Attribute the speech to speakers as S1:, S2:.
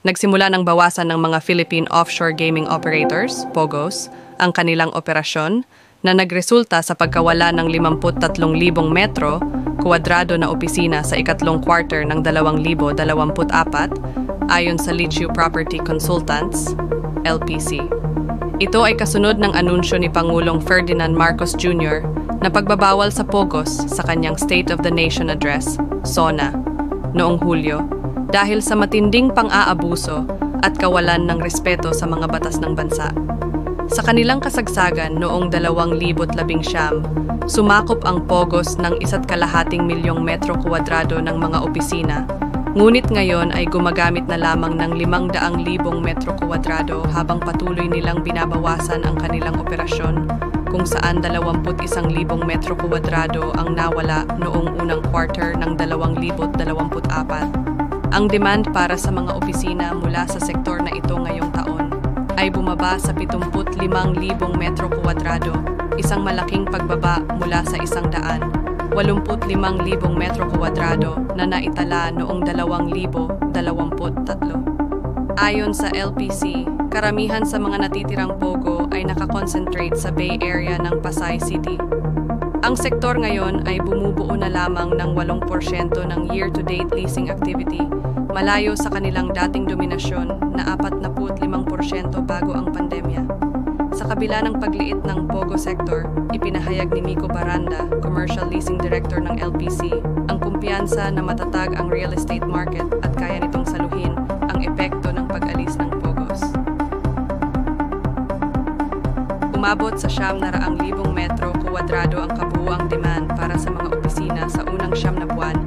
S1: nagsimula ng bawasan ng mga Philippine Offshore Gaming Operators, POGOs, ang kanilang operasyon na nagresulta sa pagkawala ng 53,000 metro kuwadrado na opisina sa ikatlong quarter ng 2024 ayon sa Lichiu Property Consultants, LPC. Ito ay kasunod ng anunsyo ni Pangulong Ferdinand Marcos Jr. na pagbabawal sa POGOs sa kanyang State of the Nation Address, SONA, noong Hulyo dahil sa matinding pang-aabuso at kawalan ng respeto sa mga batas ng bansa. Sa kanilang kasagsagan noong 2019, sumakop ang POGOs ng 1,2 milyong metro kuwadrado ng mga opisina, ngunit ngayon ay gumagamit na lamang ng 500,000 metro kuwadrado habang patuloy nilang binabawasan ang kanilang operasyon, kung saan 21,000 metro kuwadrado ang nawala noong unang quarter ng 2024. Ang demand para sa mga opisina mula sa sektor na ito ngayong taon ay bumaba sa 75,000 metro kuwadrado, isang malaking pagbaba mula sa 185,000 metro kuwadrado na naitala noong 2023. Ayon sa LPC, karamihan sa mga natitirang POGO ay nakakonsentrate sa Bay Area ng Pasay City. Ang sektor ngayon ay bumubuo na lamang ng 8% ng year-to-date leasing activity, malayo sa kanilang dating dominasyon na 45% bago ang pandemya. Sa kabila ng pagliit ng POGO sector, ipinahayag ni Miko Baranda, Commercial Leasing Director ng LPC, ang kumpiyansa na matatag ang real estate market at kaya nitong saluhin ang epekto ng pag-alis ng POGOs. Umabot sa 900,000 metro kuwadrado ang kabuuang demand para sa mga opisina sa unang 9 na buwan